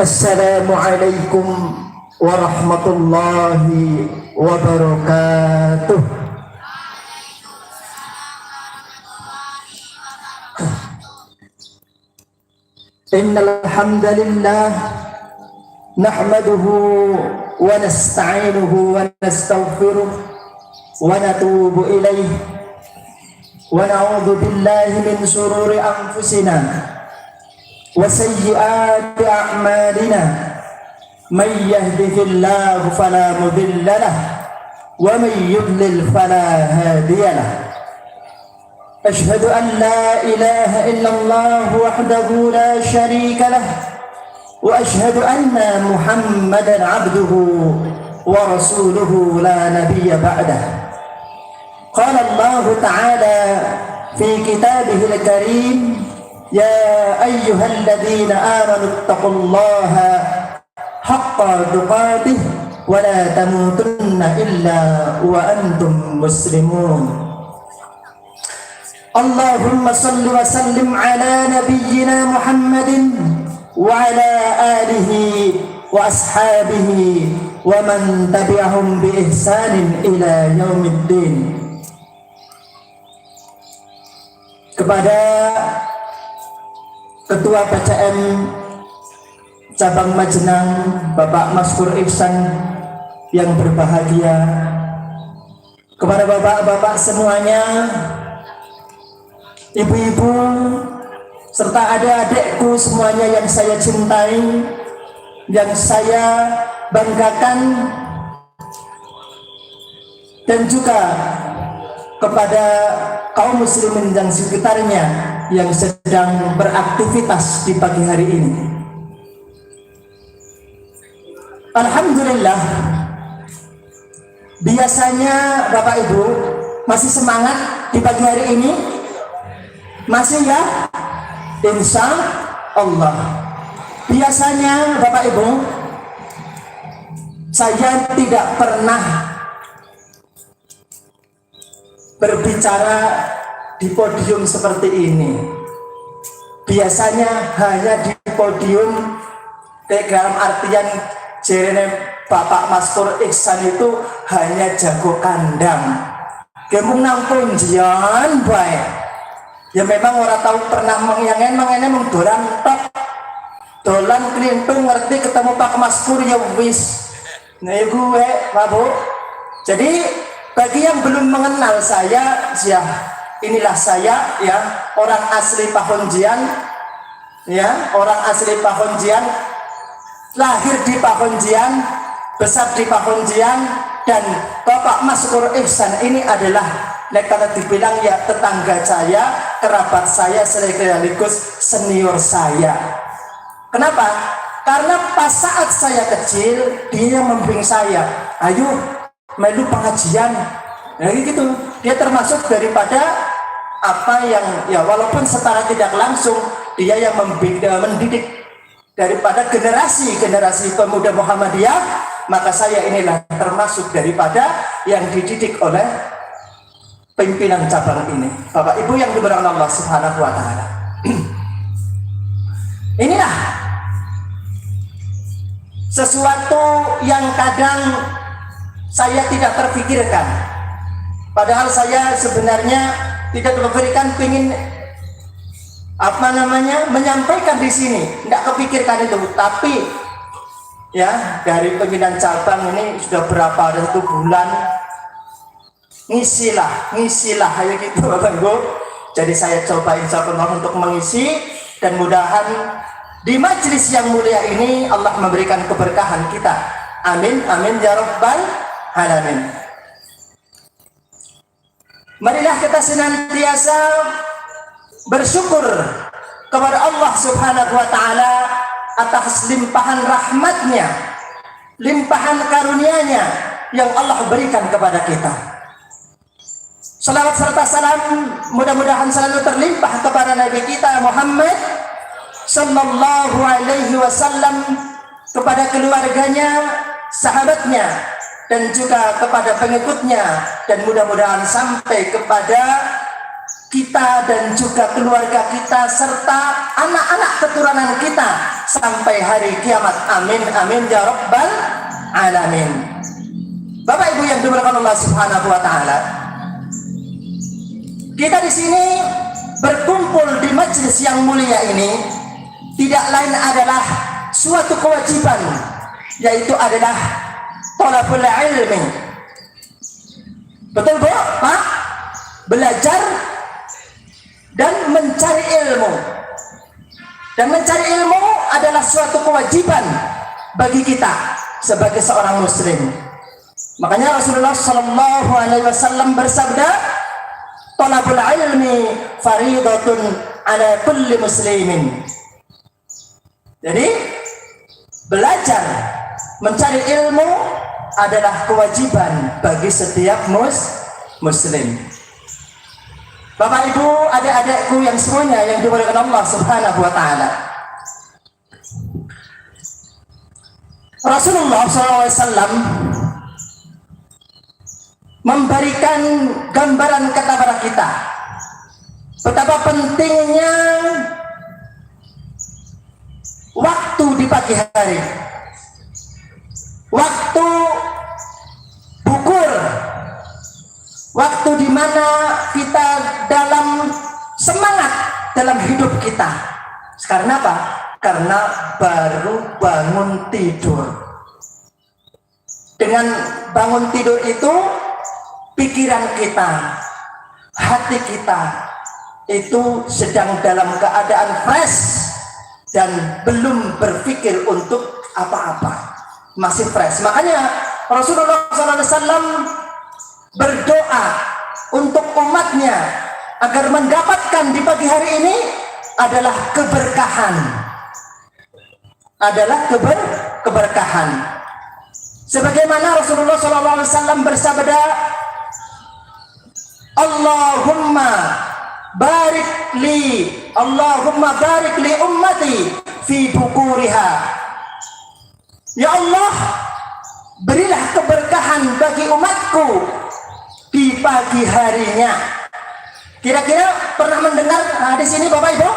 Assalamualaikum warahmatullahi wabarakatuh. Innal hamdalillah nahmaduhu wa nasta'inuhu wa nastaghfiruh wa natubu ilayh wa na'udzu billahi min shururi anfusina wa sayyiati a'malina may yahdihillahu fala mudilla lahu wa may yudlil fala hadiya lahu. Ashhadu an la ilaha illallah wahdahu la sharika lahu wa ashhadu anna Muhammadan 'abduhu wa rasuluhu la nabiyya ba'dahu. Qala Allah ta'ala fi kitabihil karim, ya ayyuhalladzina amanu ittaqullaha haqqa tuqatih wa la tamutunna illa wa antum muslimun. Allahumma salli wa sallim ala nabiyyina Muhammadin wa ala alihi wa ashabihi wa man tabi'ahum bi ihsanin ila yaumiddin. Kepada Ketua PCM Cabang Majenang Bapak Maskur Ihsan yang berbahagia, kepada bapak-bapak semuanya, ibu-ibu, serta adik-adikku semuanya yang saya cintai, yang saya banggakan, dan juga kepada kaum muslimin yang sekitarnya yang sedang beraktivitas di pagi hari ini. Alhamdulillah, biasanya Bapak Ibu masih semangat di pagi hari ini? Masih ya? Insya Allah. Biasanya Bapak Ibu, saya tidak pernah berbicara di podium seperti ini. Biasanya hanya di podium dalam artian jerene Bapak Maskur Ihsan itu hanya jago kandang. Gemung nang punjian bae. Ya memang orang tahu pernah menyangen dolan tok. Dolan klintung ngerti ketemu Pak Maskur ya wis. Nah ya gue, Pak Bu. Jadi bagi yang belum mengenal saya, ya inilah saya, ya, orang asli Pahonjian, ya, orang asli Pahonjian, lahir di Pahonjian, besar di Pahonjian, dan Bapak Maskur Ihsan ini adalah, kalau dibilang ya tetangga saya, kerabat saya, sekaligus senior saya. Kenapa? Karena pas saat saya kecil, dia membimbing saya, ayo melu pengajian, nah gitu. Dia termasuk daripada apa yang ya walaupun secara tidak langsung dia yang mendidik daripada generasi pemuda Muhammadiyah, maka saya inilah termasuk daripada yang dididik oleh pimpinan cabang ini, Bapak Ibu yang diberkahi Allah Subhanahu wa taala. Inilah sesuatu yang kadang saya tidak terpikirkan, padahal saya sebenarnya tidak terpikirkan ingin menyampaikan di sini, tidak kepikirkan itu. Tapi ya dari pimpinan cabang ini sudah berapa, ada 1 bulan ngisilah kayak gitu Bapak Ibu. Jadi saya coba insya Allah untuk mengisi, dan mudahan di majelis yang mulia ini Allah memberikan keberkahan kita. Amin amin ya rabbal alamin. Marilah kita senantiasa bersyukur kepada Allah Subhanahu wa taala atas limpahan rahmatnya, limpahan karunia-Nya yang Allah berikan kepada kita. Salawat serta salam mudah-mudahan selalu terlimpah kepada Nabi kita Muhammad sallallahu alaihi wasallam, kepada keluarganya, sahabatnya, dan juga kepada pengikutnya, dan mudah-mudahan sampai kepada kita dan juga keluarga kita serta anak-anak keturunan kita sampai hari kiamat. Amin amin ya rabbal alamin. Bapak Ibu yang dimuliakan Allah Subhanahu wa taala, kita di sini berkumpul di majelis yang mulia ini tidak lain adalah suatu kewajiban, yaitu adalah thalabul ilmi. Betul Bu? Pak? Belajar dan mencari ilmu. Dan mencari ilmu adalah suatu kewajiban bagi kita sebagai seorang muslim. Makanya Rasulullah sallallahu alaihi wasallam bersabda, "Thalabul ilmi fariidatun ala kulli muslimin." Jadi, belajar mencari ilmu adalah kewajiban bagi setiap muslim. Bapak Ibu, adik-adikku yang semuanya yang dimuliakan Allah Subhanahu wa taala. Rasulullah SAW memberikan gambaran kepada kita betapa pentingnya waktu di pagi hari, waktu bukur, waktu di mana kita dalam semangat dalam hidup kita. Karena apa? Karena baru bangun tidur. Dengan bangun tidur itu, pikiran kita, hati kita itu sedang dalam keadaan fresh dan belum berpikir untuk apa-apa, masih fresh. Makanya Rasulullah SAW berdoa untuk umatnya agar mendapatkan di pagi hari ini adalah keberkahan, keberkahan. Sebagaimana Rasulullah SAW bersabda, Allahumma barik li ummati fi bukuriha. Ya Allah, berilah keberkahan bagi umatku di pagi harinya. Kira-kira pernah mendengar hadis ini Bapak Ibu?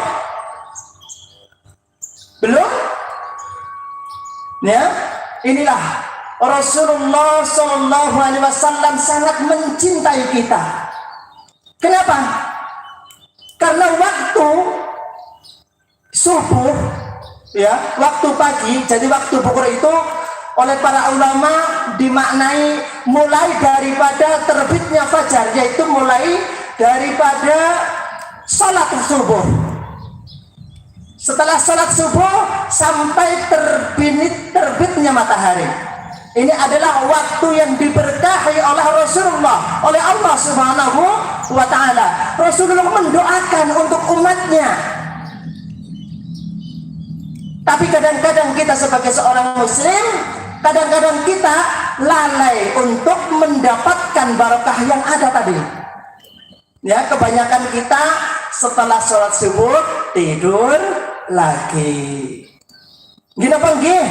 Belum? Ya, inilah Rasulullah Shallallahu Alaihi Wasallam sangat mencintai kita. Kenapa? Karena waktu subuh, ya, waktu pagi, jadi waktu bukur itu oleh para ulama dimaknai mulai daripada terbitnya fajar, yaitu mulai daripada sholat subuh. Setelah sholat subuh sampai terbitnya matahari. Ini adalah waktu yang diberkahi oleh Rasulullah, oleh Allah Subhanahu wa ta'ala. Rasulullah mendoakan untuk umatnya. Tapi kadang-kadang kita sebagai seorang muslim, kadang-kadang kita lalai untuk mendapatkan barokah yang ada tadi. Ya, kebanyakan kita setelah sholat subuh tidur lagi. Gini apa nggih?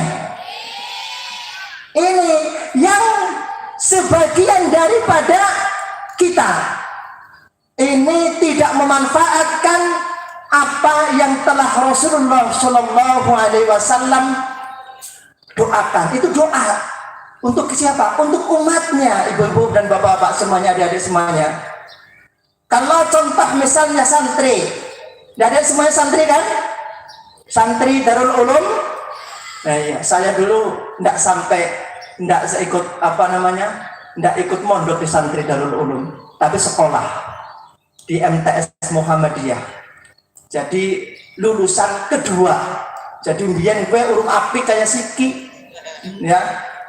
Ini yang sebagian daripada kita ini tidak memanfaatkan apa yang telah Rasulullah Shallallahu Alaihi Wasallam doakan. Itu doa untuk siapa? Untuk umatnya, ibu-ibu dan bapak-bapak semuanya, adik-adik semuanya. Kalau contoh misalnya santri, adik semuanya santri kan? Santri Darul Ulum. Nah, iya, saya dulu tidak ikut tidak ikut mondok di santri Darul Ulum, tapi sekolah di MTS Muhammadiyah. Jadi lulusan kedua. Jadi biyen gue urung api kayak Siki, ya.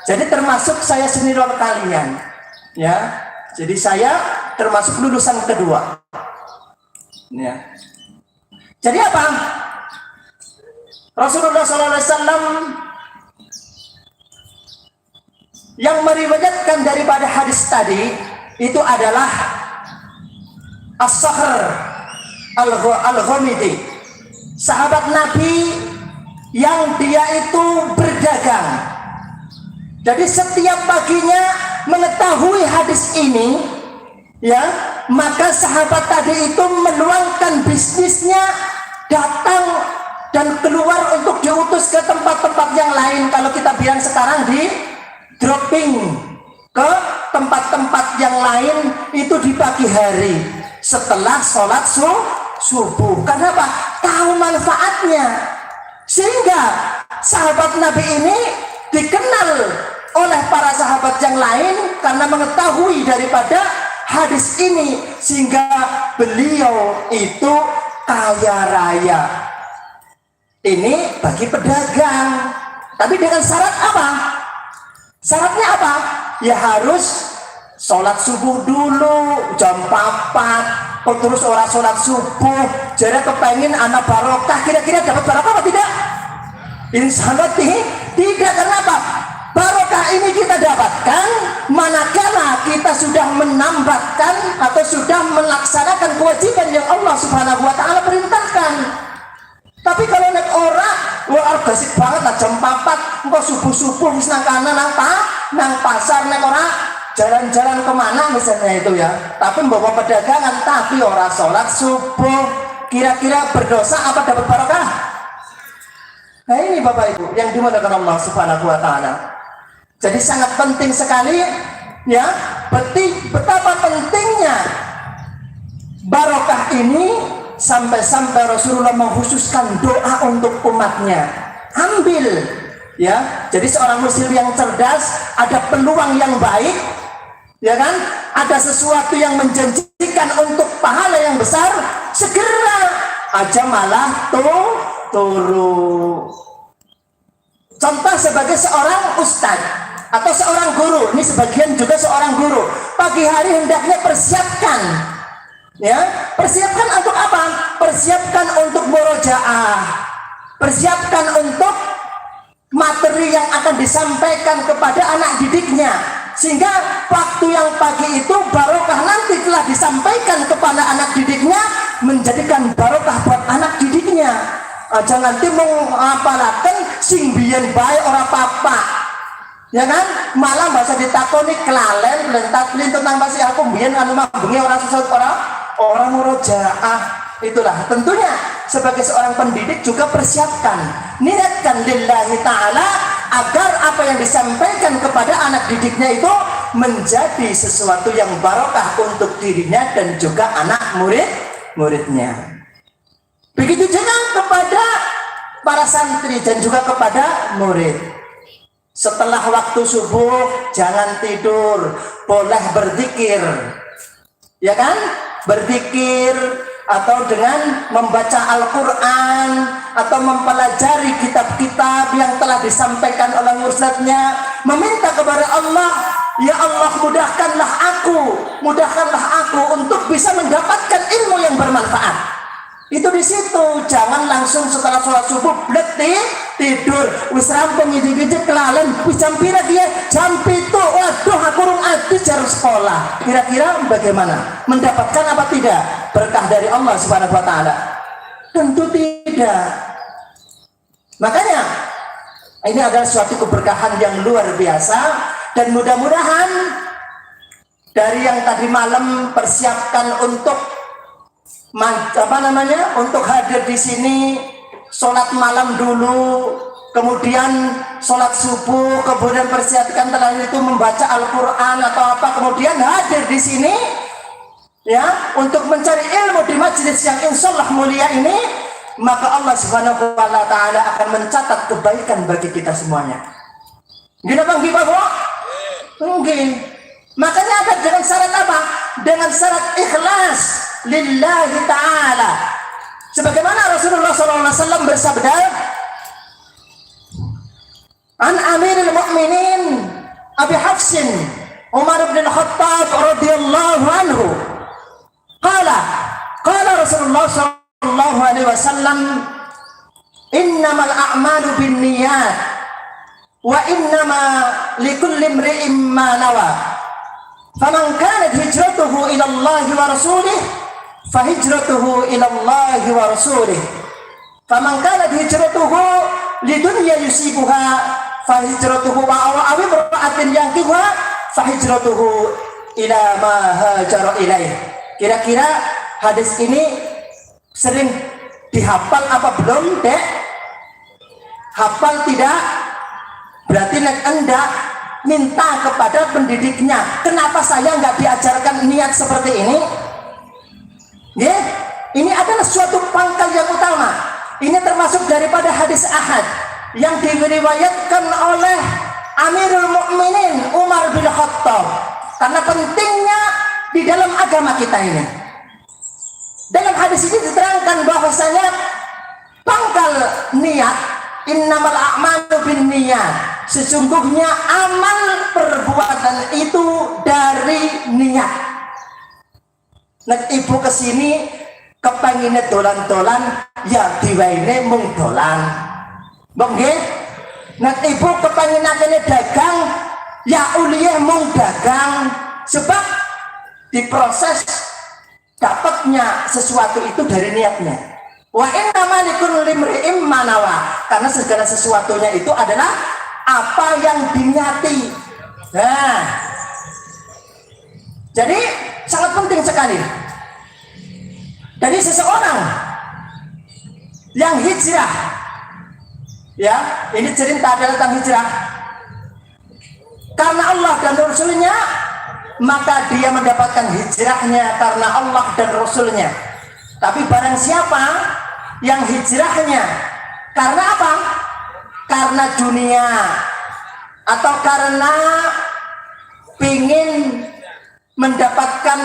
Jadi termasuk saya senior kalian, ya. Jadi saya termasuk lulusan kedua, ya. Jadi apa? Rasulullah SAW yang meriwayatkan daripada hadis tadi itu adalah As-Sakhr Al-Ghamidi, sahabat Nabi yang dia itu berdagang. Jadi setiap paginya mengetahui hadis ini, ya, maka sahabat tadi itu meluangkan bisnisnya, datang dan keluar untuk diutus ke tempat-tempat yang lain. Kalau kita bilang sekarang di dropping ke tempat-tempat yang lain itu di pagi hari setelah sholat subuh. Kenapa? Tahu manfaatnya. Sehingga sahabat Nabi ini dikenal oleh para sahabat yang lain karena mengetahui daripada hadis ini, sehingga beliau itu kaya raya. Ini bagi pedagang, tapi dengan syarat apa? Syaratnya apa? Ya harus sholat subuh dulu jam 4, terus orang sholat subuh. Jadi kepengen anak barokah, kira-kira dapat barokah apa tidak? Insya Allah tidak. Kenapa? Barokah ini kita dapatkan manakala kita sudah menambahkan atau sudah melaksanakan kewajiban yang Allah Subhanahu wa Ta'ala perintahkan. Tapi kalau nek wah gasik banget lah jam 4, engko subuh-subuh wis nang kanan nang pasar, nek ora jalan-jalan kemana misalnya itu ya. Tapi bawa pedagangan tapi ora sholat subuh, kira-kira berdosa apa dapat barokah? Nah ini Bapak Ibu yang dimuliakan Allah Subhanahu wa Ta'ala. Jadi sangat penting sekali ya, betapa pentingnya barokah ini sampai-sampai Rasulullah mengkhususkan doa untuk umatnya. Ambil ya. Jadi seorang muslim yang cerdas, ada peluang yang baik, ya kan? Ada sesuatu yang menjanjikan untuk pahala yang besar, segera aja malah turu. Contoh sebagai seorang ustadz atau seorang guru, ini sebagian juga seorang guru, pagi hari hendaknya persiapkan, ya, persiapkan untuk apa? Persiapkan untuk murojaah, persiapkan untuk materi yang akan disampaikan kepada anak didiknya, sehingga waktu yang pagi itu barokah nanti telah disampaikan kepada anak didiknya, menjadikan barokah buat anak didiknya. Jangan timung apalaken sing biyen bae ora apa-apa, ya kan? Malah bahasa ditakoni kelalen lentat lintut nang pasti aku biyen anu mah bengi ora susut ora murojaah. Itulah tentunya sebagai seorang pendidik juga persiapkan, niatkan lillahi ta'ala agar apa yang disampaikan kepada anak didiknya itu menjadi sesuatu yang barokah untuk dirinya dan juga anak muridnya. Begitu juga kepada para santri dan juga kepada murid. Setelah waktu subuh jangan tidur, boleh berzikir, ya kan? Berzikir atau dengan membaca Al-Quran atau mempelajari kitab-kitab yang telah disampaikan oleh ustadznya, meminta kepada Allah, ya Allah mudahkanlah aku untuk bisa mendapatkan ilmu yang bermanfaat. Itu di situ, jangan langsung setelah sholat subuh tidur, wis rampung ngijik-ngijik kelalen, wis jam pira dia, jam 7, waduh aku urung ati jar sekolah. Kira-kira bagaimana? Mendapatkan apa tidak berkah dari Allah Subhanahu wa Ta'ala? Tentu tidak. Makanya ini adalah suatu keberkahan yang luar biasa, dan mudah-mudahan dari yang tadi malam persiapkan untuk untuk hadir di sini, sholat malam dulu, kemudian sholat subuh, kemudian persiapkan telah itu membaca Al-Quran atau apa, kemudian hadir di sini, ya, untuk mencari ilmu di majelis yang insya Allah mulia ini, maka Allah Subhanahu wa Ta'ala akan mencatat kebaikan bagi kita semuanya. Gini bang, mungkin. Makanya ada dengan syarat apa? Dengan syarat ikhlas lillahi ta'ala. Sebagaimana Rasulullah SAW bersabda, an Amirul Mukminin Abi Hafsin Umar bin Khattab radhiyallahu anhu, qala Rasulullah sallallahu alaihi wasallam, innamal a'malu binniyat wa innama likulli imri'in ma nawa. Faman kanat hijratuhu ila Allah wa rasulih fahijratuhu ila Allah wa rasulih. Faman kanat hijratuhu lidunya yusibuha fahijratuhu wa imra'atin yankihuha fahijratuhu ila ma hajara ilaih. Kira-kira hadis ini sering dihafal apa belum, Dek? Hafal tidak? Berarti nek Anda minta kepada pendidiknya, kenapa saya nggak diajarkan niat seperti ini? Ya, ini adalah suatu pangkal yang utama. Ini termasuk daripada hadis ahad yang diriwayatkan oleh Amirul Mukminin Umar bin Khattab. Karena pentingnya di dalam agama kita ini. Dalam hadis ini diterangkan bahwasanya pangkal niat, innamal a'malu binniyat, sesungguhnya amal perbuatan itu dari niat. Nek ibu kesini kepengine dolan-dolan ya diweine mung dolan. Mbok nggih? Nek ibu kepenginane dagang ya uliyah mung dagang, sebab diproses dapatnya sesuatu itu dari niatnya. Wa innamal likulli imri'in ma nawa, karena segala sesuatunya itu adalah apa yang diniati. Nah, jadi sangat penting sekali. Jadi seseorang yang hijrah, ya, ini cerita adalah tentang hijrah karena Allah dan Rasulnya, maka dia mendapatkan hijrahnya karena Allah dan Rasulnya. Tapi barang siapa yang hijrahnya karena apa? Karena dunia atau karena ingin mendapatkan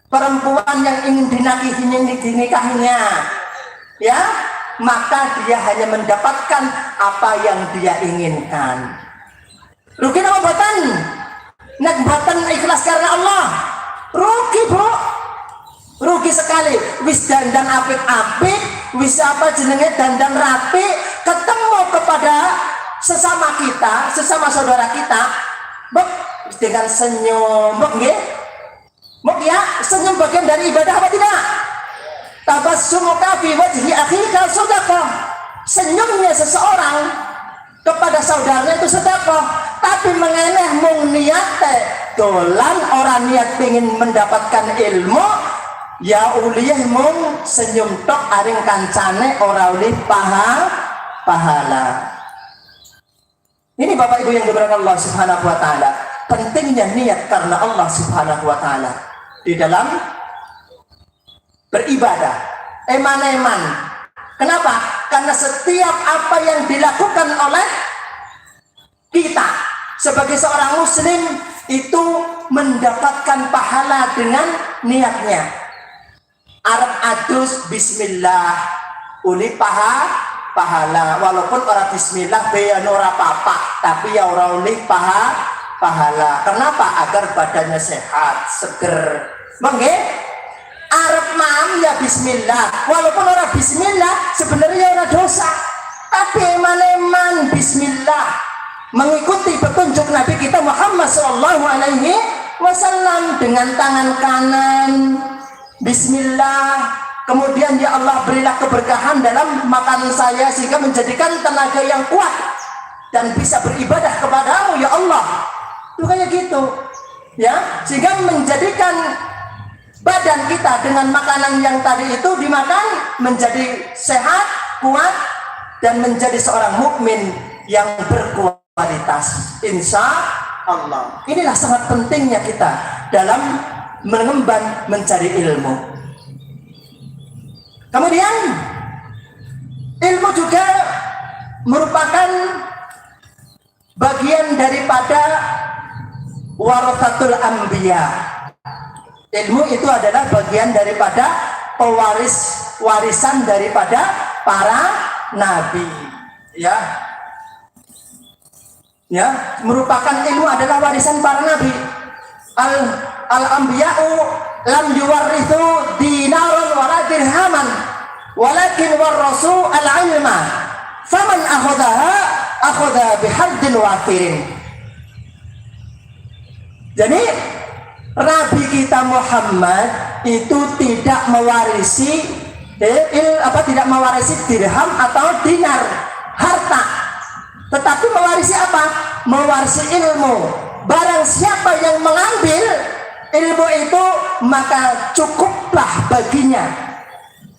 perempuan yang ingin dinikahinya, ya, maka dia hanya mendapatkan apa yang dia inginkan. Rugi apa boten? Nek boten ikhlas karena Allah, rugi, Bu. Rugi sekali. Wis dandan apik-apik, wis apa jenenge dandan rapi, ketemu kepada sesama kita, sesama saudara kita, Mbok, dengan senyum, Mbok nggih? Mbok ya, senyum bagian dari ibadah apa tidak? Tabassumuka fi wajhi akhika sedekah. Senyumnya seseorang kepada saudaranya itu sedekah. Tapi mengeneh mung niate dolan, orang niat ingin mendapatkan ilmu, ya uliyah mung senyum tok aring kancane ora ulih pahala. Ini Bapak Ibu yang dimuliakan Allah Subhanahu wa taala, pentingnya niat karena Allah Subhanahu wa taala di dalam beribadah, eman-eman. Kenapa? Karena setiap apa yang dilakukan oleh kita sebagai seorang muslim itu mendapatkan pahala dengan niatnya. Arab adus bismillah uli pahala, walaupun orang bismillah beyan ora apa-apa, tapi ya ora uli pahala. Kenapa? Agar badannya sehat, seger. Mengge Arab maam ya bismillah, walaupun orang bismillah sebenarnya orang dosa, tapi eman-eman bismillah mengikuti petunjuk Nabi kita Muhammad SAW dengan tangan kanan bismillah, kemudian ya Allah berilah keberkahan dalam makanan saya sehingga menjadikan tenaga yang kuat dan bisa beribadah kepadamu ya Allah. Itu kayak gitu ya, sehingga menjadikan badan kita dengan makanan yang tadi itu dimakan menjadi sehat, kuat, dan menjadi seorang mukmin yang berkualitas, insya Allah. Inilah sangat pentingnya kita dalam mengemban mencari ilmu. Kemudian ilmu juga merupakan bagian daripada warathatul anbiya. Ilmu itu adalah bagian daripada warisan daripada para nabi, ya, merupakan ilmu adalah warisan para nabi. Al-anbiya'u lam yuwarrithu dinaran wala dirhaman, walakin warrasu al-ilma, faman akhadha bihardin wafirin. Jadi Nabi kita Muhammad itu tidak mewarisi tidak mewarisi dirham atau dinar, harta, tetapi mewarisi apa? Mewarisi ilmu. Barang siapa yang mengambil ilmu itu, maka cukuplah baginya.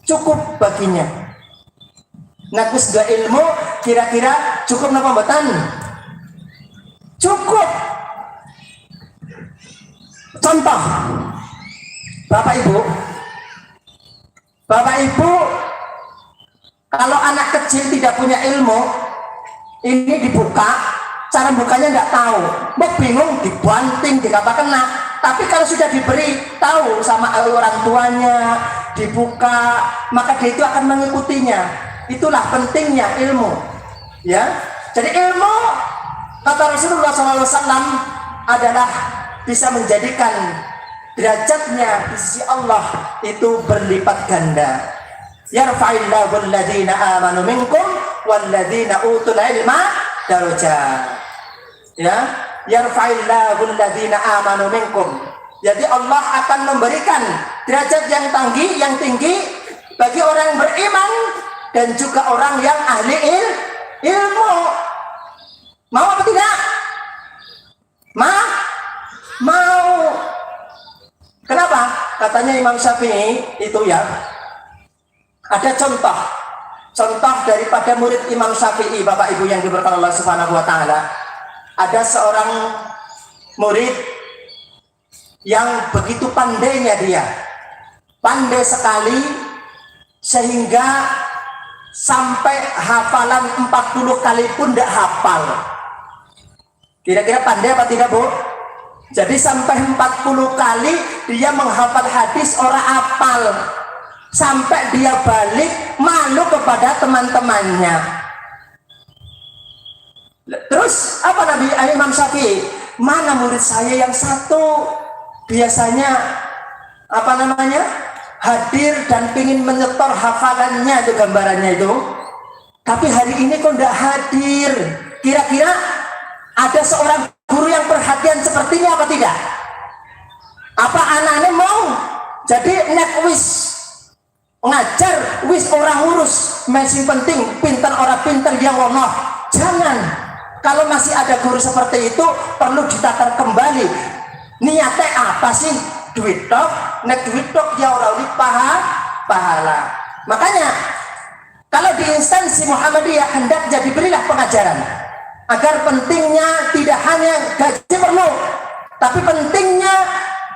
Cukup baginya. Nah, kus dua ilmu kira-kira cukup napa mboten? Cukup. Contoh, Bapak Ibu, kalau anak kecil tidak punya ilmu, ini dibuka, cara bukanya nggak tahu, mau bingung, dibanting, dikapa kena. Tapi kalau sudah diberi tahu sama orang tuanya, dibuka, maka dia itu akan mengikutinya. Itulah pentingnya ilmu, ya. Jadi ilmu, kata Rasulullah SAW, adalah bisa menjadikan derajatnya di sisi Allah itu berlipat ganda. Yarfa'illahu alladhina amanu minkum walladhina utul ilma darajat. Ya, yarfa'illahu alladhina amanu minkum. Jadi Allah akan memberikan derajat yang tinggi bagi orang yang beriman dan juga orang yang ahli ilmu. Mau apa tidak? Mau. Kenapa? Katanya Imam Syafi'i itu ya, ada contoh daripada murid Imam Syafi'i, Bapak Ibu yang diberkahi Allah Subhanahu wa taala. Ada seorang murid yang begitu pandainya dia. Pandai sekali sehingga sampai hafalan 40 kali pun tidak hafal. Kira-kira pandai apa tidak, Bu? Jadi sampai 40 kali dia menghafal hadis orang hafal. Sampai dia balik malu kepada teman-temannya. Terus apa Nabi Imam Syafi'i? Mana murid saya yang satu biasanya hadir dan ingin menyetor hafalannya, itu gambarannya itu. Tapi hari ini kok tidak hadir. Kira-kira ada seorang guru yang perhatian sepertinya apa tidak? Apa anaknya mau jadi nek wis ngajar wis orang urus, masih penting pinter orang pinter yang Allah. Jangan. Kalau masih ada guru seperti itu perlu ditatar kembali. Niatnya apa sih? Duit tok, nek duit tok ya orang pahala. Makanya kalau di instansi Muhammadiyah hendaknya diberilah pengajaran agar pentingnya tidak hanya gaji perlu, tapi pentingnya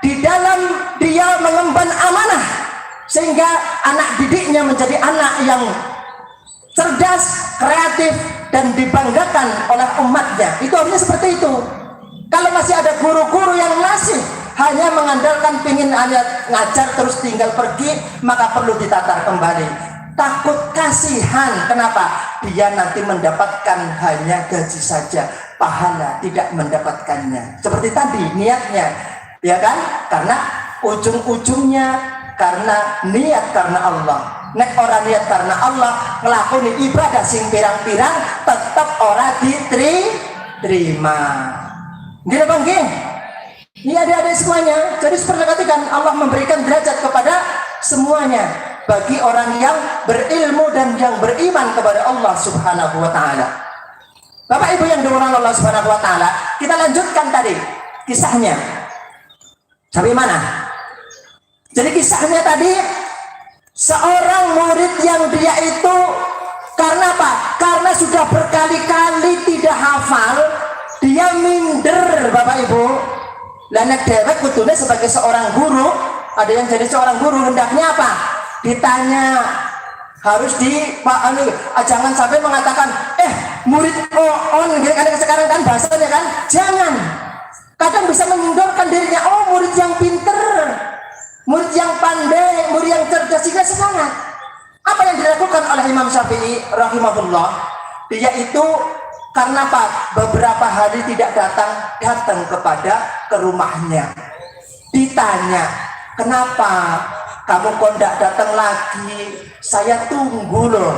di dalam dia mengemban amanah sehingga anak didiknya menjadi anak yang cerdas, kreatif dan dibanggakan oleh umatnya. Itu harusnya seperti itu. Kalau masih ada guru-guru yang masih hanya mengandalkan pingin hanya ngajar terus tinggal pergi, maka perlu ditatar kembali. Takut kasihan. Kenapa? Dia nanti mendapatkan hanya gaji saja, pahala tidak mendapatkannya. Seperti tadi niatnya, ya kan? Karena ujung-ujungnya karena niat karena Allah. Nek orang niat karena Allah ngelakoni ibadah sing pirang-pirang tetap orang diterima. Gila bang, ini adik-adik semuanya. Jadi seperti katakan Allah memberikan derajat kepada semuanya. Bagi orang yang berilmu dan yang beriman kepada Allah Subhanahu wa taala. Bapak Ibu yang dimuliakan Allah Subhanahu wa taala, kita lanjutkan tadi kisahnya. Sampai mana? Jadi kisahnya tadi seorang murid yang dia itu karena apa? Karena sudah berkali-kali tidak hafal, dia minder, Bapak Ibu. Lanek dewek kudune sebagai seorang guru, ada yang jadi seorang guru hendaknya apa? Ditanya, harus jangan sampai mengatakan murid on kadang sekarang kan bahasanya kan, jangan. Kadang bisa menyindorkan dirinya, murid yang pinter, murid yang pandai, murid yang cerdas, sehingga semangat. Apa yang dilakukan oleh Imam Syafi'i rahimahullah? Dia itu karena apa? Beberapa hari tidak datang ke rumahnya. Ditanya, kenapa kamu kok tidak datang lagi? Saya tunggu loh.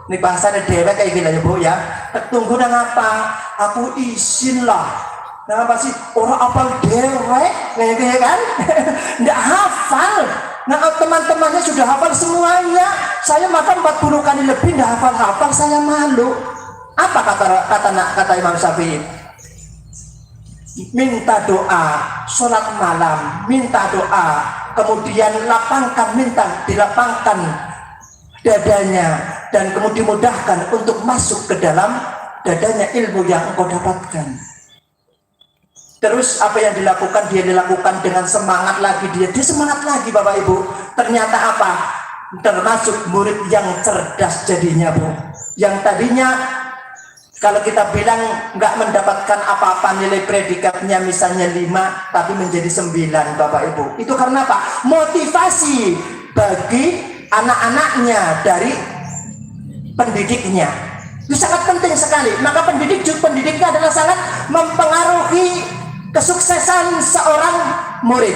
Ini bahasanya dewek kayak gini ya Bu ya. Tunggu nang apa? Aku izin lah. Nah apa sih? Orang apal dewek kayak kan? Tidak hafal. Nah teman-temannya sudah hafal semuanya. Saya makan 40 kali lebih tidak hafal-hafal, saya malu. Apa kata Imam Syafi'i? minta doa, sholat malam, minta doa, kemudian dilapangkan dadanya, dan kemudian dimudahkan untuk masuk ke dalam dadanya ilmu yang engkau dapatkan. Terus apa yang dilakukan? Dia dilakukan dengan semangat lagi, dia semangat lagi Bapak Ibu. Ternyata apa? Termasuk murid yang cerdas jadinya Bu. Yang tadinya kalau kita bilang nggak mendapatkan apa-apa, nilai predikatnya misalnya 5 tapi menjadi 9 Bapak Ibu. Itu karena apa? Motivasi bagi anak-anaknya dari pendidiknya. Itu sangat penting sekali. Maka pendidiknya adalah sangat mempengaruhi kesuksesan seorang murid.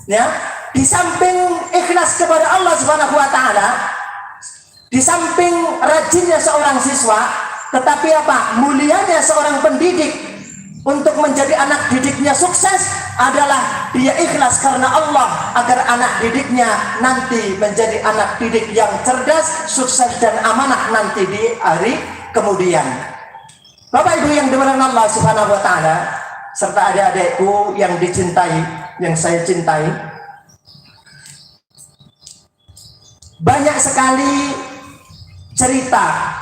Ya, di samping ikhlas kepada Allah Subhanahu wa taala, di samping rajinnya seorang siswa, tetapi apa? Mulianya seorang pendidik untuk menjadi anak didiknya sukses adalah dia ikhlas karena Allah, agar anak didiknya nanti menjadi anak didik yang cerdas, sukses dan amanah nanti di hari kemudian. Bapak Ibu yang dimuliakan Allah Subhanahu wa taala, serta adik-adikku yang dicintai, yang saya cintai, banyak sekali cerita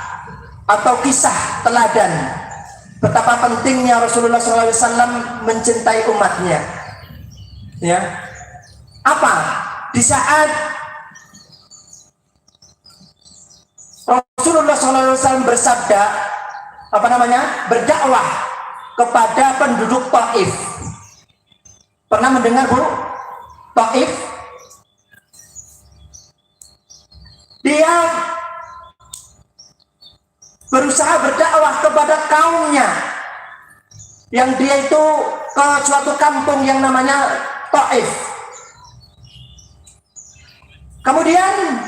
atau kisah teladan betapa pentingnya Rasulullah SAW mencintai umatnya. Ya, apa? Di saat Rasulullah SAW bersabda, berdakwah kepada penduduk Taif. Pernah mendengar Bu? Taif? Dia berusaha berdakwah kepada kaumnya, yang dia itu ke suatu kampung yang namanya Taif. Kemudian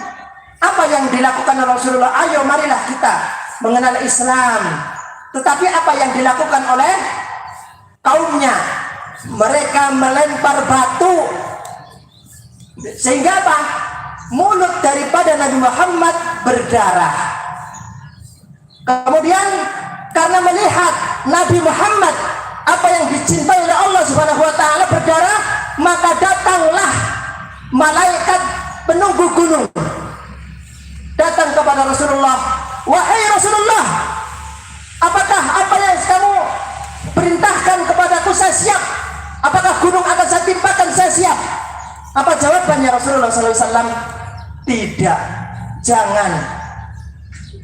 apa yang dilakukan Rasulullah? Ayo marilah kita mengenal Islam. Tetapi apa yang dilakukan oleh kaumnya? Mereka melempar batu, sehingga apa? Mulut daripada Nabi Muhammad berdarah. Kemudian karena melihat Nabi Muhammad, apa yang dicintai oleh Allah Subhanahu wa taala, berdarah, maka datanglah malaikat penunggu gunung datang kepada Rasulullah. Wahai Rasulullah, apakah apa yang kamu perintahkan kepadaku saya siap? Apakah gunung akan saya timpakan? Saya siap. Apa jawabannya Rasulullah SAW? Tidak, jangan.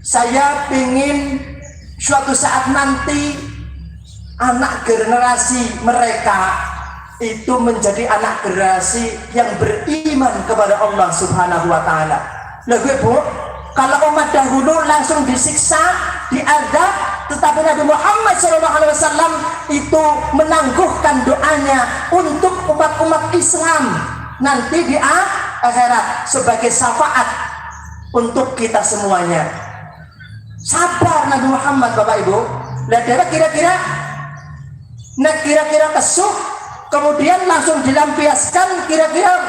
Saya ingin suatu saat nanti anak generasi mereka itu menjadi anak generasi yang beriman kepada Allah Subhanahu wa taala. Lah Bu, kalau umat dahulu langsung disiksa, diazab, tetapi Nabi Muhammad SAW itu menangguhkan doanya untuk umat-umat Islam nanti di akhirat sebagai syafaat untuk kita semuanya. Sabar Nabi Muhammad Bapak Ibu. Lihat kira-kira kesuk, kemudian langsung dilampiaskan, kira-kira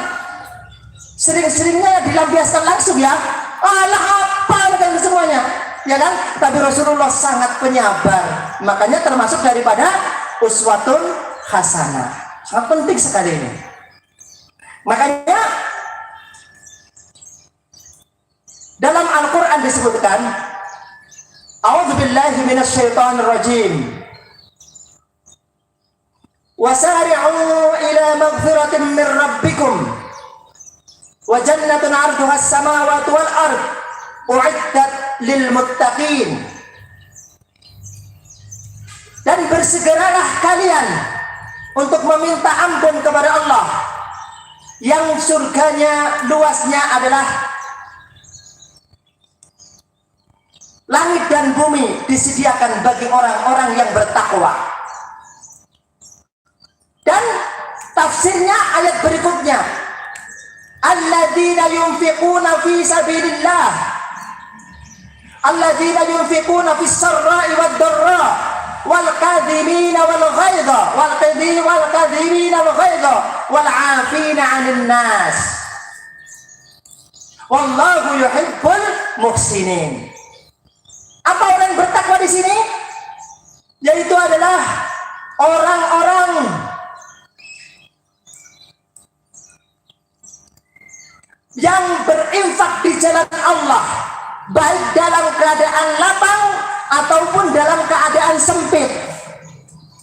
sering-seringnya dilampiaskan langsung ya. Alah apa kan semuanya, ya kan? Tapi Rasulullah sangat penyabar, makanya termasuk daripada uswatun hasanah. Sangat penting sekali ini. Makanya dalam Al-Quran disebutkan, A'udzubillahi minasyaitonir rajim. Wasari'u ila maghfiratin min rabbikum wa jannatun 'arduha as-samawati wal ard u'iddat lil muttaqin. Dan bersegeralah kalian untuk meminta ampun kepada Allah yang surganya luasnya adalah langit dan bumi, disediakan bagi orang-orang yang bertakwa. Dan tafsirnya ayat berikutnya, alladzina yunfiquna fi sabilillah, alladzina yunfiquna fis sarra'i wad dharra wal kadhimina wal ghaidha wal kadhimina wal ghaidha wal 'afina 'anil nas wallahu yuhibbul muhsinin. Apa orang bertakwa di sini? Yaitu adalah orang-orang yang berinfak di jalan Allah, baik dalam keadaan lapang ataupun dalam keadaan sempit.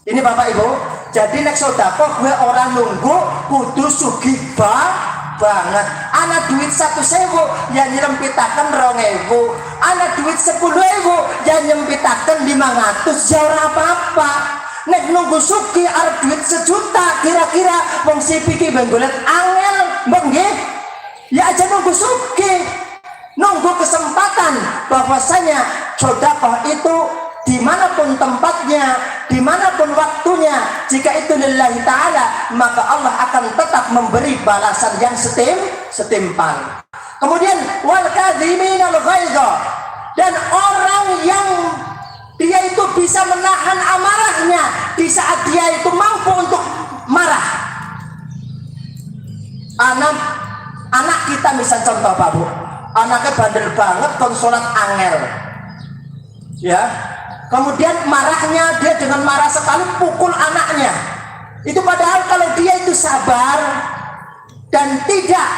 Ini Bapak Ibu, jadi nek sedekah gue orang nunggu kudu sugih banget. Ana duit 1.000 ya nyelempitaken 2.000, ana duit 10.000 ya nyempitaken 500, ya ora apa-apa. Nek nunggu sugih arep duit 1 juta kira-kira wong sipiki benggolet angel nggih. Ya aja nunggu sugih, nunggu kesempatan bahwasanya sedekah itu dimanapun tempatnya, dimanapun waktunya, jika itu lillahi ta'ala, maka Allah akan tetap memberi balasan yang setimpal. Kemudian wal kadhiminal ghaidha, dan orang yang dia itu bisa menahan amarahnya di saat dia itu mampu untuk marah. Anak kita misal contoh Pak Bu, anaknya bandel banget kon sholat angel, ya. Kemudian marahnya dia dengan marah sekali pukul anaknya. Itu padahal kalau dia itu sabar dan tidak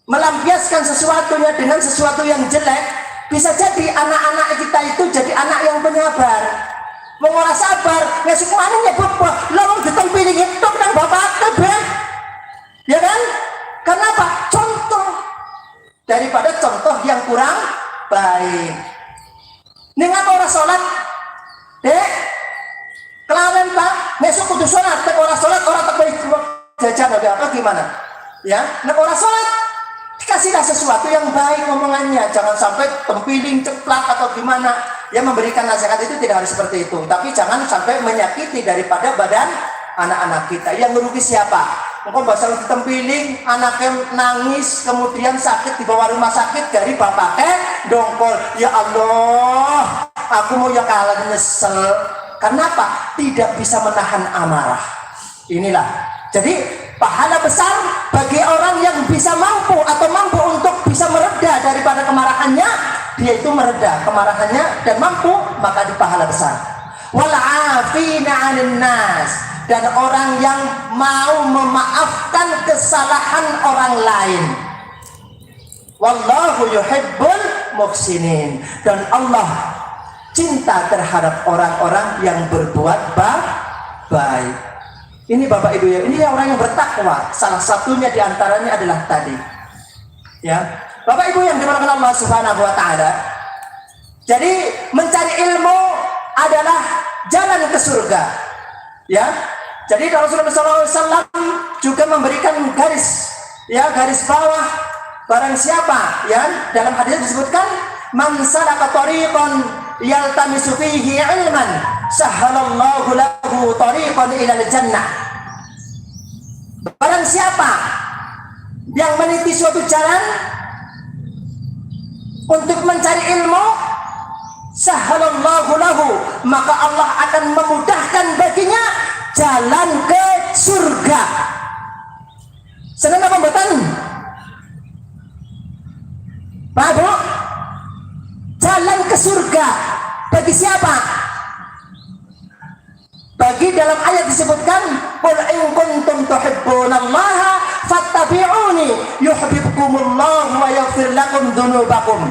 melampiaskan sesuatunya dengan sesuatu yang jelek, bisa jadi anak-anak kita itu jadi anak yang penyabar. Mau ora sabar, ngesuk mana nyebut lawang ditempiling itu nang bapak kabeh. Ya kan? Karena apa? Contoh daripada contoh yang kurang baik. Dengan orang sholat, kelawan Pak, besok kudu sholat, nek orang sholat, orang tak baik jajan ada apa gimana? Ya, nek orang sholat, dikasihlah sesuatu yang baik ngomongannya, jangan sampai tempiling, ceplak atau gimana. Ya memberikan nasihat itu tidak harus seperti itu, tapi jangan sampai menyakiti daripada badan anak-anak kita. Yang merugi siapa? Engkau basal ditempiling, anaknya nangis, kemudian sakit dibawa rumah sakit dari bapaknya dongkol. Ya Allah, aku mau ya kalah nyesel. Kenapa? Tidak bisa menahan amarah. Inilah. Jadi pahala besar bagi orang yang bisa mampu atau mampu untuk bisa mereda daripada kemarahannya. Dia itu mereda kemarahannya dan mampu, maka di pahala besar. Wal 'afina 'anil nas, dan orang yang mau memaafkan kesalahan orang lain. Wallahu yuhibbul muhsinin, dan Allah cinta terhadap orang-orang yang berbuat baik. Ini Bapak Ibu ya, ini orang yang bertakwa. Salah satunya diantaranya adalah tadi. Ya, Bapak Ibu yang dimuliakan Allah Subhanahu Wa Taala. Jadi mencari ilmu adalah jalan ke surga. Ya, jadi Rasulullah SAW juga memberikan garis bawah. Barang siapa, ya, dalam hadis disebutkan, man salaka tariqan yaltamisu fihi ilman, sahhalallahu lahu tariqan ilal jannah. Barang siapa yang meniti suatu jalan untuk mencari ilmu, sahhalallahu lahu, maka Allah akan memudahkan baginya jalan ke surga. Senang apa mboten? Pak Bu, jalan ke surga bagi siapa? Bagi dalam ayat disebutkan, qul in kuntum tuhibbunallaha fattabi'uni yuhibbukumullahu wa yaghfir lakum dzunubakum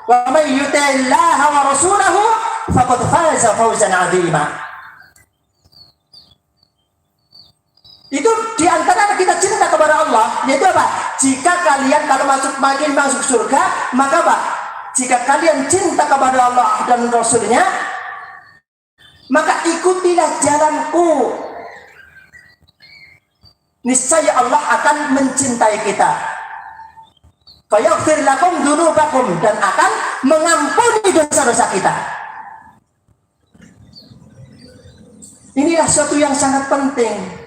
wa may yuti'illaha wa rasulahu faqad faza fawzan 'azima. Itu diantara kita cinta kepada Allah, yaitu apa? Jika kalian kalau makin masuk surga, maka apa? Jika kalian cinta kepada Allah dan Rasulnya, maka ikutilah jalanku. Niscaya Allah akan mencintai kita. Fayaghfir lakum dzunubakum, dan akan mengampuni dosa-dosa kita. Inilah suatu yang sangat penting.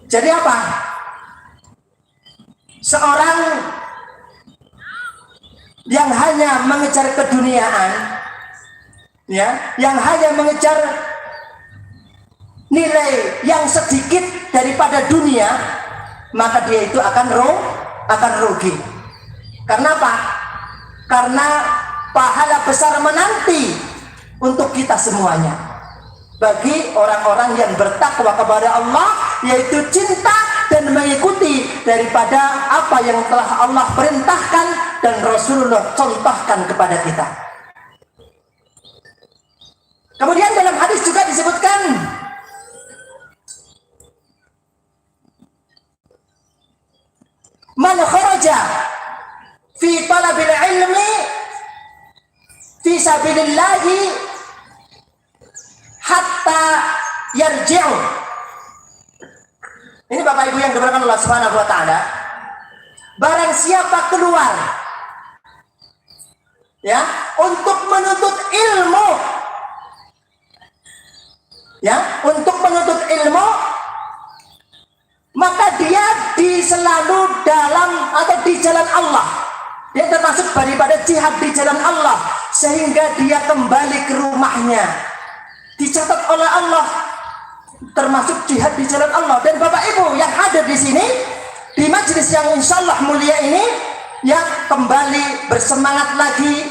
Jadi apa? Seorang yang hanya mengejar keduniaan, ya, yang hanya mengejar nilai yang sedikit daripada dunia, maka dia itu akan rugi. Karena apa? Karena pahala besar menanti untuk kita semuanya. bagi orang-orang yang bertakwa kepada Allah, yaitu cinta dan mengikuti daripada apa yang telah Allah perintahkan dan Rasulullah contohkan kepada kita. Kemudian dalam hadis juga disebutkan, man kharaja fi talabil ilmi fi sabilillahi hatta yarji'u. Ini Bapak Ibu yang dimuliakan Allah Subhanahu wa taala, barang siapa keluar ya untuk menuntut ilmu, ya untuk menuntut ilmu, maka dia selalu dalam atau di jalan Allah. Dia termasuk daripada jihad di jalan Allah, sehingga dia kembali ke rumahnya dicatat oleh Allah termasuk jihad di jalan Allah. Dan Bapak Ibu yang hadir di sini di majelis yang insya Allah mulia ini, yang kembali bersemangat lagi,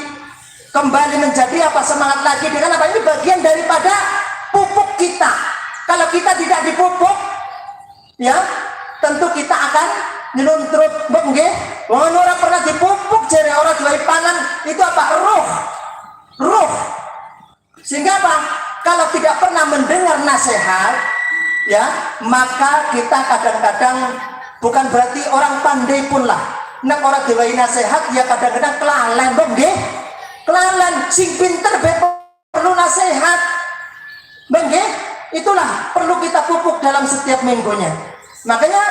kembali menjadi apa, semangat lagi dengan apa, ini bagian daripada pupuk kita. Kalau kita tidak dipupuk, ya tentu kita akan nyeluntrut, nggih. Wong ora pernah dipupuk jare ora duwe pangan, itu apa? Ruh. Sehingga apa? Kalau tidak pernah mendengar nasihat, ya, maka kita kadang-kadang, bukan berarti orang pandai pun lah. Nek orang diwai nasihat, ya kadang-kadang kelalen, nggih. Kelalen, sing pinter perlu nasihat. Nggih, itulah perlu kita pupuk dalam setiap minggunya. Makanya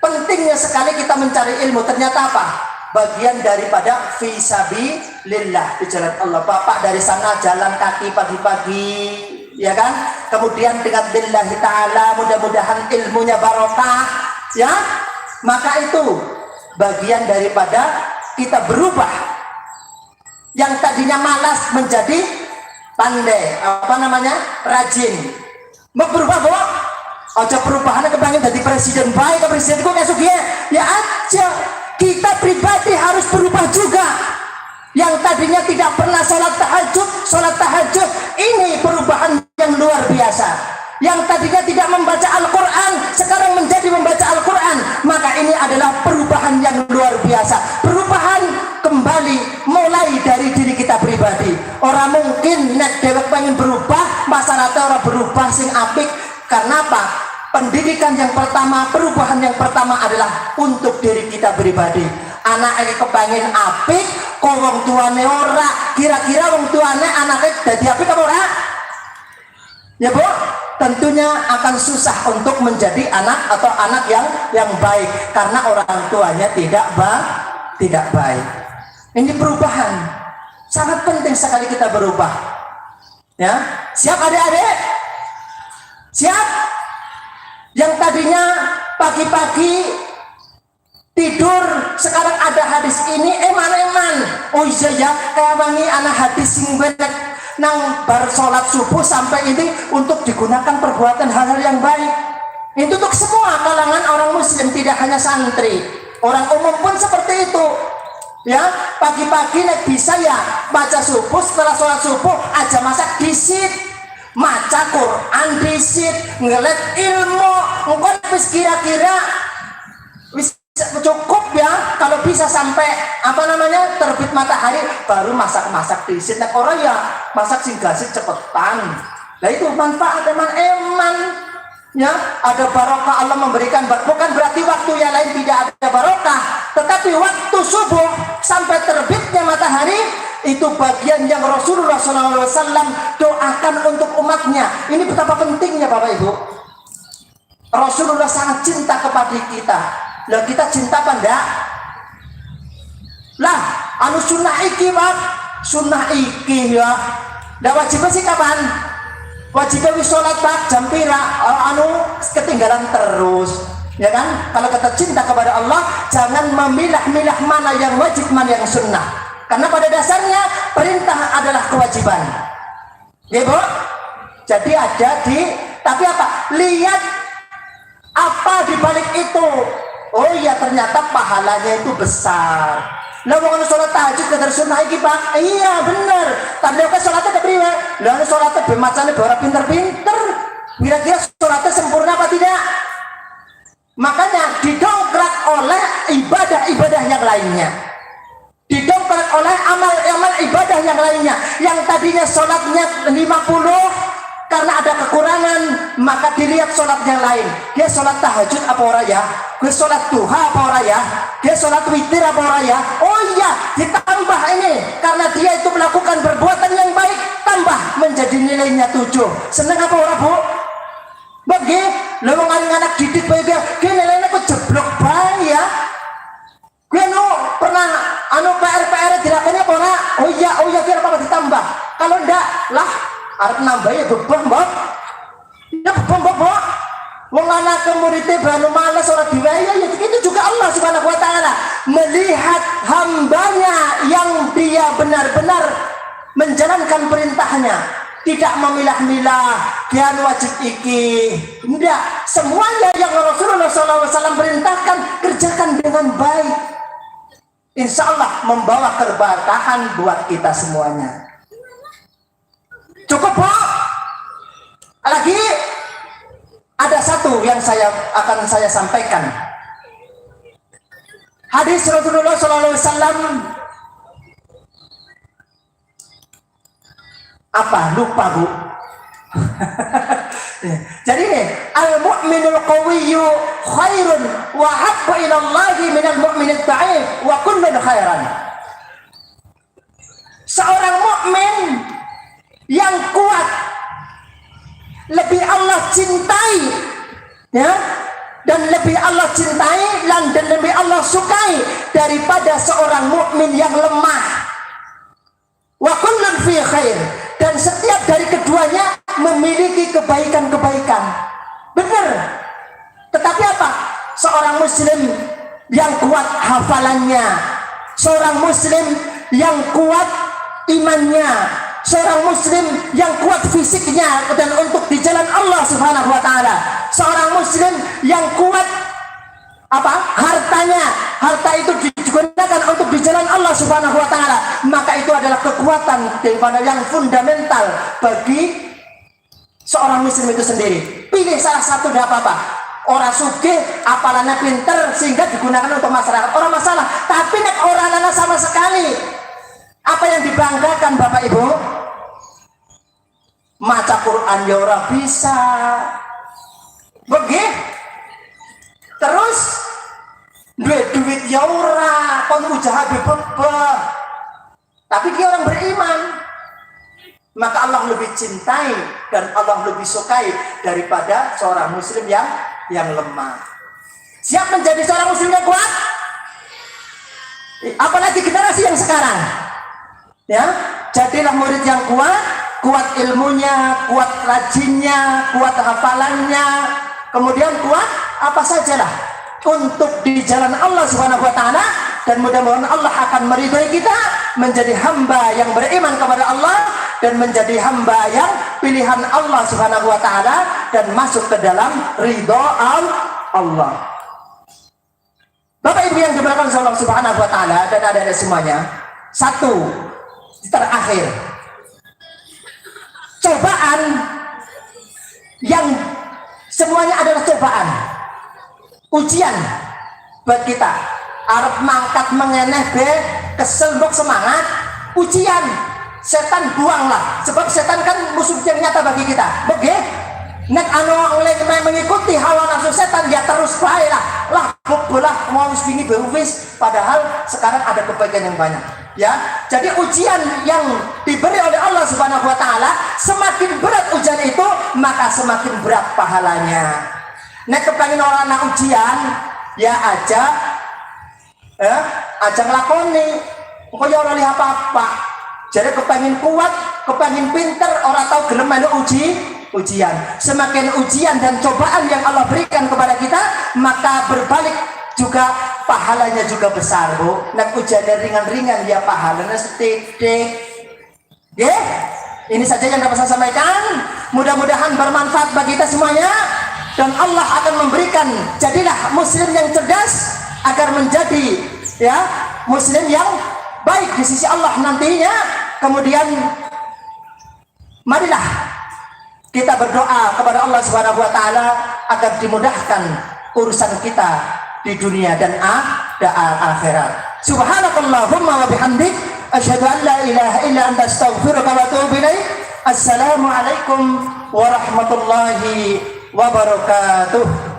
pentingnya sekali kita mencari ilmu. Ternyata apa? Bagian daripada fisabilillah, di jalan Allah. Bapak dari sana jalan kaki pagi-pagi, ya kan? Kemudian dengan billahi ta'ala, mudah-mudahan ilmunya barokah, ya. Maka itu bagian daripada kita berubah. Yang tadinya malas menjadi pandai, rajin. Mau berubah, Bu? Aja perubahannya kepengen jadi presiden baik, ke presiden kok esok ya aja. Kita pribadi harus berubah juga. Yang tadinya tidak pernah sholat tahajud, ini perubahan yang luar biasa. Yang tadinya tidak membaca Al-Quran, sekarang menjadi membaca Al-Quran, maka ini adalah perubahan yang luar biasa. Perubahan kembali mulai dari diri kita pribadi. Orang mungkin nek dewek pengen berubah, masyarakat orang berubah sing apik. Karena apa? Pendidikan yang pertama, perubahan yang pertama adalah untuk diri kita pribadi. Anak ini kepengen apik, kok wong tuane ora. Kira-kira wong tuane anaknya dadi apik apa ora? Ya Bu, tentunya akan susah untuk menjadi anak atau anak yang baik karena orang tuanya tidak baik. Ini perubahan. Sangat penting sekali kita berubah. Ya, siap adik-adik? Siap? Yang tadinya pagi-pagi tidur, sekarang ada hadis ini, eman. Oh iya ya, kayak wangi anak hadis sing benek nang bar sholat subuh sampai ini untuk digunakan perbuatan hal-hal yang baik. Itu untuk semua kalangan orang muslim, tidak hanya santri. Orang umum pun seperti itu. Ya, pagi-pagi nek bisa ya baca subuh, setelah sholat subuh aja masak disit. Maca Quran disit, ngelet ilmu, mungkin kira-kira cukup ya. Kalau bisa sampai terbit matahari baru masak disit. Nah orang ya masak sing gasit cepetan. Nah itu manfaat eman ya. Ada barokah, Allah memberikan. Bukan berarti waktu yang lain tidak ada barokah, tetapi waktu subuh sampai terbitnya matahari itu bagian yang Rasulullah SAW doakan untuk umatnya. Ini betapa pentingnya Bapak Ibu. Rasulullah sangat cinta kepada kita. Lah kita cinta apa enggak? Lah anu sunnah iki Pak, sunnah iki ya. Lah wajibnya sih kapan? Wajibnya wis sholat Pak jam pira? Anu ketinggalan terus. Ya kan? Kalau kita cinta kepada Allah, jangan memilah-milah mana yang wajib, mana yang sunnah. Karena pada dasarnya perintah adalah kewajiban. Ya Bu? Jadi ada tapi apa? Lihat apa di balik itu. Oh iya, ternyata pahalanya itu besar. Lah wong salat tahajud kadar sunah iki, Pak. Iya, bener. Tapi kok salatnya kepriwe? Lah salatnya be macane ora pinter-pinter. Kira-kira salatnya sempurna apa tidak? Makanya didongkrak oleh ibadah-ibadah yang lainnya. Didongkrak oleh amal-amal ibadah yang lainnya. Yang tadinya sholatnya 50, karena ada kekurangan, maka dilihat sholat yang lain. Dia sholat tahajud apa ora ya? Dia sholat duha apa ora ya? Dia sholat witir apa ora ya? Oh iya, ditambah ini. Karena dia itu melakukan perbuatan yang baik, tambah menjadi nilainya 7. Seneng apa ora, Bu? Bagi lo anak didik bae ge nilainya kok jeblok bae ya. Gue pernah PR dilakoni apa ora? Oh iya kira apa ditambah. Kalau ndak lah arep nambah ya beban, Mbok. Ya beban, Mbok. Wong anak muridé banu males ora diwehi ya itu juga Allah Subhanahu wa taala melihat hambanya yang dia benar-benar menjalankan perintahnya. Tidak memilah-milah, kian wajib iki. Tidak, semuanya yang Rasulullah SAW perintahkan, kerjakan dengan baik. Insya Allah membawa keberkahan buat kita semuanya. Cukup, Pak? Lagi ada satu yang akan saya sampaikan. Hadis Rasulullah SAW. Apa? Lupa, Bu. Jadi nih, al-mu'minul qawiyyu khairun wa habbu ila Allah minal mu'minid da'if wa kullun khairan. Seorang mukmin yang kuat lebih Allah cintai, ya, dan lebih Allah cintai dan lebih Allah sukai daripada seorang mukmin yang lemah. Wa kullun fi khair. Dan setiap dari keduanya memiliki kebaikan-kebaikan. Benar. Tetapi apa? Seorang muslim yang kuat hafalannya, seorang muslim yang kuat imannya, seorang muslim yang kuat fisiknya dan untuk di jalan Allah Subhanahu wa taala, seorang muslim yang kuat apa? Harta itu digunakan untuk di jalan Allah Subhanahu wa taala, maka itu adalah kekuatan daripada yang fundamental bagi seorang muslim itu sendiri. Pilih salah satu, tidak apa-apa. Orang sugih, apalannya pinter sehingga digunakan untuk masyarakat, orang masalah. Tapi nek orang anak sama sekali, apa yang dibanggakan Bapak Ibu? Maca Quran ya ora bisa. Begitu. Terus duit ya ora, kon usaha bebek. Tapi dia orang beriman. Maka Allah lebih cintai dan Allah lebih sukai daripada seorang muslim yang lemah. Siap menjadi seorang muslim yang kuat? Apalagi generasi yang sekarang. Ya, jadilah murid yang kuat ilmunya, kuat rajinnya, kuat hafalannya, kemudian kuat apa sajalah untuk di jalan Allah Subhanahu wa taala, dan mudah-mudahan Allah akan meridhai kita menjadi hamba yang beriman kepada Allah dan menjadi hamba yang pilihan Allah Subhanahu wa taala dan masuk ke dalam ridha Allah. Bapak Ibu yang dimuliakan Allah Subhanahu wa taala dan adik-adik semuanya, satu terakhir, cobaan yang semuanya adalah cobaan, ujian buat kita. Arep mangkat mengeneh be, kesel mbok semangat, ujian. Setan buanglah, sebab setan kan musuh yang nyata bagi kita. Begitu. Nek anu mengikuti hawa nafsu setan, dia terus baik lah bolah mau wingi wis, padahal sekarang ada kebaikan yang banyak. Ya, jadi ujian yang diberi oleh Allah Subhanahu wa taala, semakin berat ujian itu, maka semakin berat pahalanya. Nek kepengin orang anak ujian, ya aja nglakoni, pokoknya ora lihat apa-apa. Jadi kepengin kuat, kepengin pinter, orang tahu gelem melu ujian. Semakin ujian dan cobaan yang Allah berikan kepada kita, maka berbalik juga pahalanya juga besar, Bu. Nek ujian ringan-ringan ya pahalanya setitik. Oke? Ini saja yang dapat saya sampaikan. Mudah-mudahan bermanfaat bagi kita semuanya, dan Allah akan memberikan, jadilah muslim yang cerdas agar menjadi ya, muslim yang baik di sisi Allah nantinya. Kemudian marilah kita berdoa kepada Allah Subhanahu wa taala agar dimudahkan urusan kita di dunia dan akhirat. Subhanakallahumma wa bihamdik asyhadu an la ilaha illa anta astaghfiruka wa atubu ilaik. Assalamualaikum warahmatullahi wabarakatuh.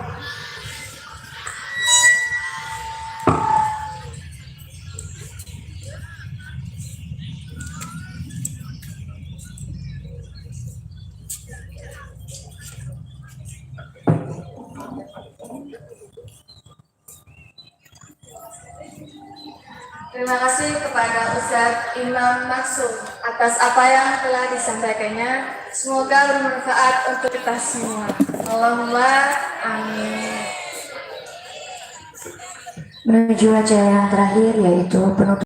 Terima kasih kepada Ustadz Imam Maksum atas apa yang telah disampaikannya. Semoga bermanfaat untuk kita semua. Allahumma amin. Menuju acara yang terakhir, yaitu penutup